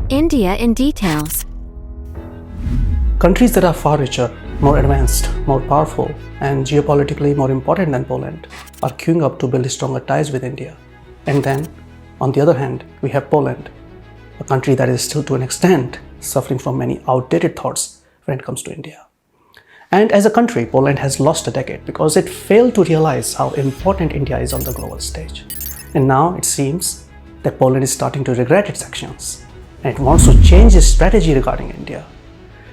India in details. Countries that are far richer, more advanced, more powerful, and geopolitically more important than Poland are queuing up to build stronger ties with India. And then, on the other hand, we have Poland, a country that is still to an extent suffering from many outdated thoughts when it comes to India. And as a country, Poland has lost a decade because it failed to realize how important India is on the global stage. And now it seems that Poland is starting to regret its actions, and it wants to change its strategy regarding India.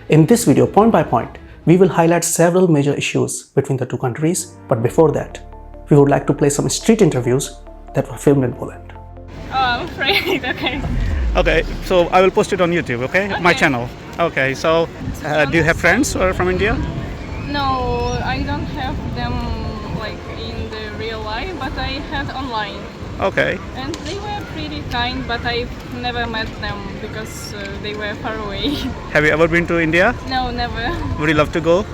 In this video, point by point, we will highlight several major issues between the two countries, but before that, we would like to play some street interviews that were filmed in Poland. Oh, I'm afraid, okay. Okay, so I will post it on YouTube, okay? My Okay. channel. Okay, so do you have friends who are from India? No, I don't have them like in the real life, but I had online. Okay, And they were pretty kind, but I've never met them because they were far away. have you ever been to India? No, never. Would you love to go?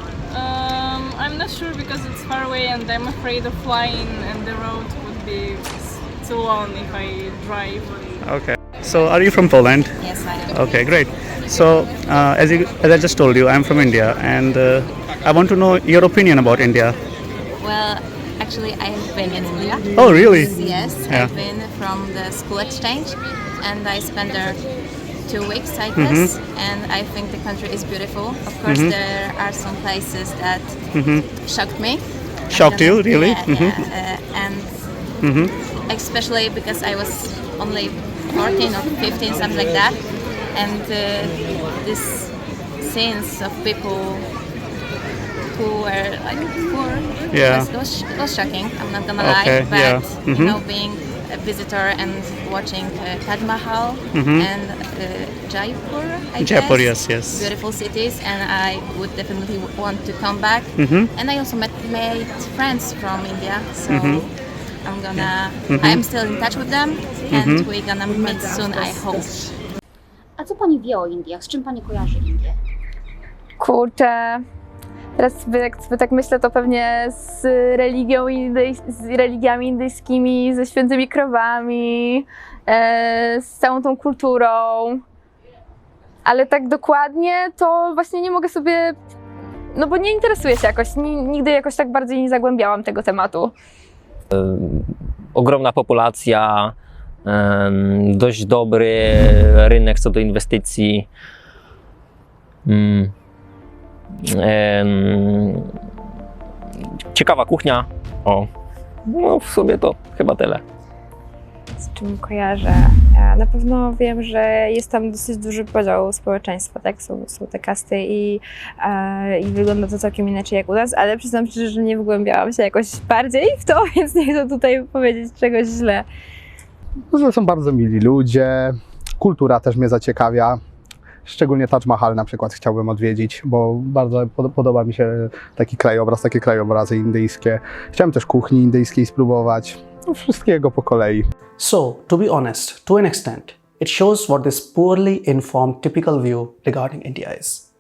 I'm not sure because it's far away and I'm afraid of flying and the road would be too long if I drive. Okay. So are you from Poland? Yes, I am. Okay, great. So as I just told you, I'm from India, and I want to know your opinion about India. Well, actually, I have been in India. Oh, really? Yes, Yeah. I've been from the school exchange, and I spent there 2 weeks, I guess. And I think the country is beautiful. Of course, there are some places that shocked me. Shocked you, really? Yeah, and especially because I was only 14 or 15, something like that. And this scenes of people who were like poor Yeah. was shocking. I'm not gonna Okay, lie, but yeah. you know, being a visitor and watching Taj Mahal and Jaipur, I Jaipur, guess, yes. beautiful cities, and I would definitely want to come back. And I also made friends from India, so I'm gonna. I'm still in touch with them, and we're gonna meet soon, I hope. A co Pani wie o Indiach? Z czym Pani kojarzy Indię? Kurczę, teraz sobie tak myślę, to pewnie z religią z religiami indyjskimi, ze świętymi krowami, z całą tą kulturą. Ale tak dokładnie to właśnie nie mogę sobie, no bo nie interesuję się jakoś, nigdy jakoś tak bardziej nie zagłębiałam tego tematu. Ogromna populacja, dość dobry rynek co do inwestycji. Ciekawa kuchnia. O, no w sumie to chyba tyle. Z czym kojarzę? Na pewno wiem, że jest tam dosyć duży podział społeczeństwa, tak? Są te kasty i wygląda to całkiem inaczej jak u nas, ale przyznam szczerze, że nie wgłębiałam się jakoś bardziej w to, więc nie chcę tutaj powiedzieć czegoś źle. Że są bardzo mili ludzie, kultura też mnie zaciekawia. Szczególnie Taj Mahal na przykład chciałbym odwiedzić, bo bardzo podoba mi się taki krajobraz, takie krajobrazy indyjskie. Chciałem też kuchni indyjskiej spróbować, no, wszystkiego po kolei. So, to be honest, to an extent, it shows what this poorly informed typical view regarding India is.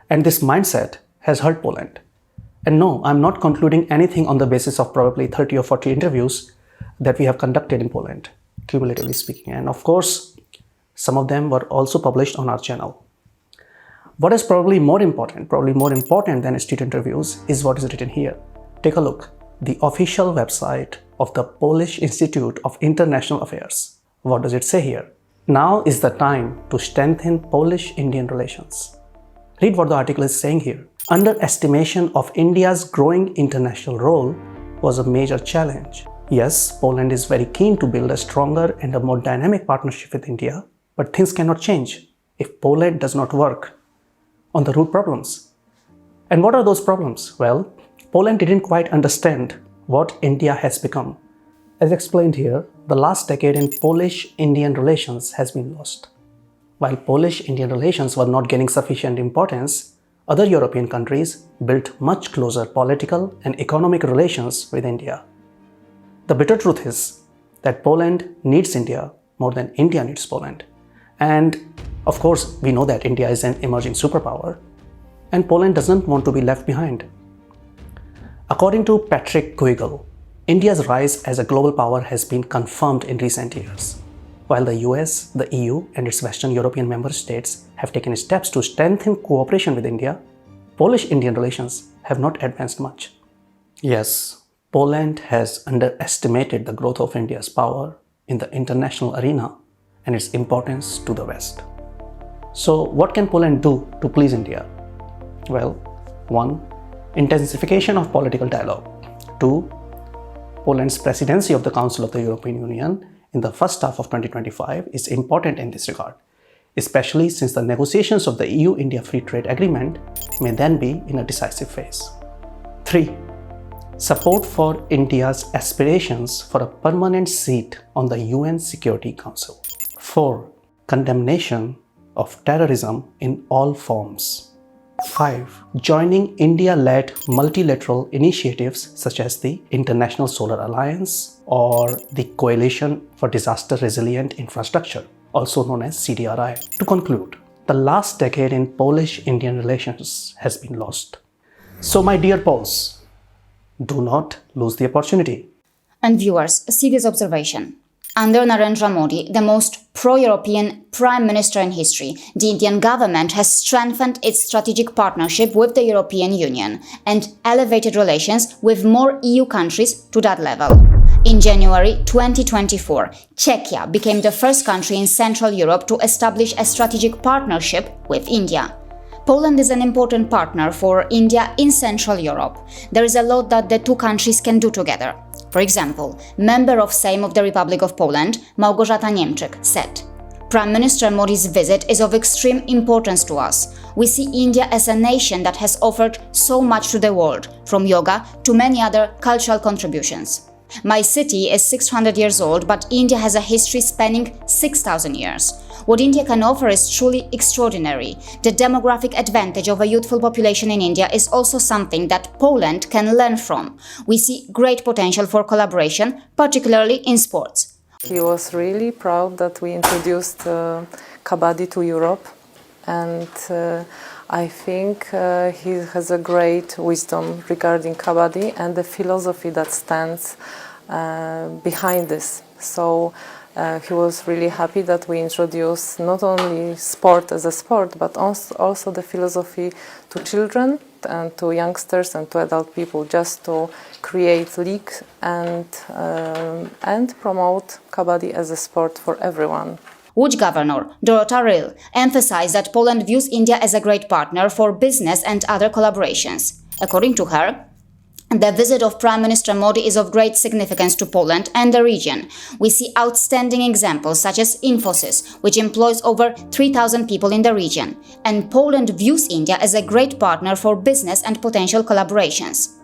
And this mindset has hurt Poland. And no, I'm not concluding anything on the basis of probably 30 or 40 interviews that we have conducted in Poland, cumulatively speaking. And of course, some of them were also published on our channel. What is probably more important than street interviews is what is written here. Take a look. The official website of the Polish Institute of International Affairs. What does it say here? Now is the time to strengthen Polish-Indian relations. Read what the article is saying here. Underestimation of India's growing international role was a major challenge. Yes, Poland is very keen to build a stronger and a more dynamic partnership with India, but things cannot change if Poland does not work on the root problems. And what are those problems? Well, Poland didn't quite understand what India has become. As explained here, the last decade in Polish-Indian relations has been lost. While Polish-Indian relations were not gaining sufficient importance, other European countries built much closer political and economic relations with India. The bitter truth is that Poland needs India more than India needs Poland. And of course, we know that India is an emerging superpower, and Poland doesn't want to be left behind. According to Patrick Guigel, India's rise as a global power has been confirmed in recent years. While the US, the EU, and its Western European member states have taken steps to strengthen cooperation with India, Polish-Indian relations have not advanced much. Yes, Poland has underestimated the growth of India's power in the international arena and its importance to the West. So, what can Poland do to please India? Well, 1. Intensification of political dialogue. 2. Poland's presidency of the Council of the European Union in the first half of 2025 is important in this regard, especially since the negotiations of the EU-India Free Trade Agreement may then be in a decisive phase. 3. Support for India's aspirations for a permanent seat on the UN Security Council. 4. Condemnation of terrorism in all forms. 5. Joining India-led multilateral initiatives such as the International Solar Alliance or the Coalition for Disaster Resilient Infrastructure, also known as CDRI. To conclude, the last decade in Polish-Indian relations has been lost. So my dear Poles, do not lose the opportunity. And viewers, see this observation. Under Narendra Modi, the most pro-European Prime Minister in history, the Indian government has strengthened its strategic partnership with the European Union and elevated relations with more EU countries to that level. In January 2024, Czechia became the first country in Central Europe to establish a strategic partnership with India. Poland is an important partner for India in Central Europe. There is a lot that the two countries can do together. For example, member of Sejm of the Republic of Poland, Małgorzata Niemczyk, said, Prime Minister Modi's visit is of extreme importance to us. We see India as a nation that has offered so much to the world, from yoga to many other cultural contributions. My city is 600 years old, but India has a history spanning 6,000 years. What India can offer is truly extraordinary. The demographic advantage of a youthful population in India is also something that Poland can learn from. We see great potential for collaboration, particularly in sports. He was really proud that we introduced Kabaddi to Europe, and I think he has a great wisdom regarding Kabaddi and the philosophy that stands behind this. So he was really happy that we introduced not only sport as a sport, but also the philosophy to children and to youngsters and to adult people, just to create leagues and promote Kabaddi as a sport for everyone. Łódź Governor Dorota Ryl emphasized that Poland views India as a great partner for business and other collaborations. According to her, the visit of Prime Minister Modi is of great significance to Poland and the region. We see outstanding examples such as Infosys, which employs over 3,000 people in the region, and Poland views India as a great partner for business and potential collaborations.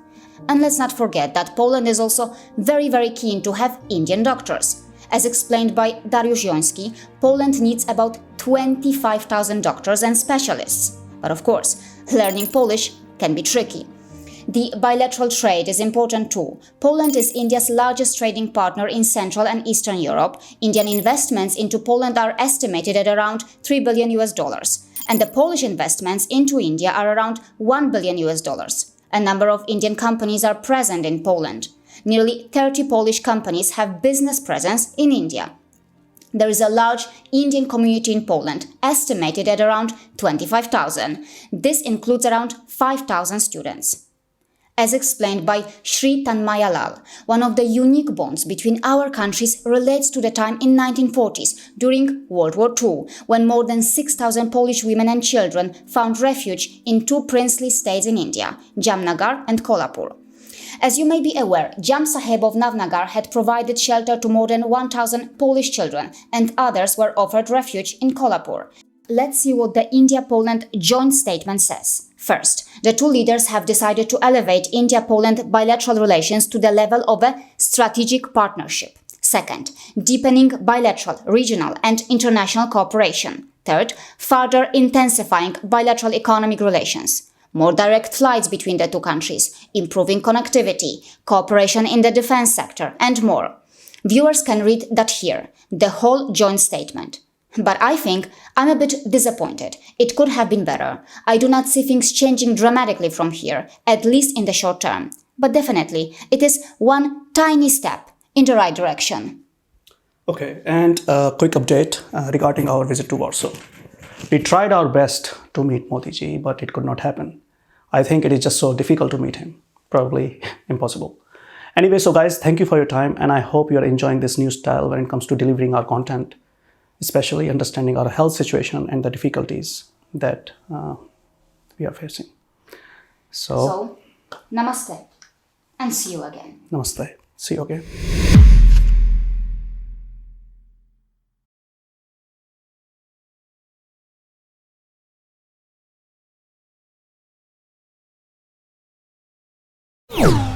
And let's not forget that Poland is also very, very keen to have Indian doctors. As explained by Dariusz Joński, Poland needs about 25,000 doctors and specialists. But of course, learning Polish can be tricky. The bilateral trade is important too. Poland is India's largest trading partner in Central and Eastern Europe. Indian investments into Poland are estimated at around $3 billion, and the Polish investments into India are around $1 billion. A number of Indian companies are present in Poland. Nearly 30 Polish companies have business presence in India. There is a large Indian community in Poland, estimated at around 25,000. This includes around 5,000 students. As explained by Shri Tanmaya Lal, one of the unique bonds between our countries relates to the time in 1940s, during World War II, when more than 6,000 Polish women and children found refuge in two princely states in India, Jamnagar and Kolhapur. As you may be aware, Jam Sahib of Navnagar had provided shelter to more than 1,000 Polish children, and others were offered refuge in Kolhapur. Let's see what the India-Poland joint statement says. First, the two leaders have decided to elevate India-Poland bilateral relations to the level of a strategic partnership. Second, deepening bilateral, regional and international cooperation. Third, further intensifying bilateral economic relations. More direct flights between the two countries, improving connectivity, cooperation in the defense sector, and more. Viewers can read that here, the whole joint statement. But I think I'm a bit disappointed. It could have been better. I do not see things changing dramatically from here, at least in the short term. But definitely, it is one tiny step in the right direction. Okay, and a quick update regarding our visit to Warsaw. We tried our best to meet Modi ji, but it could not happen. I think it is just so difficult to meet him. Probably impossible. Anyway, so guys, thank you for your time, and I hope you are enjoying this new style when it comes to delivering our content, especially understanding our health situation and the difficulties that we are facing. So, namaste and see you again. Namaste. See you again. You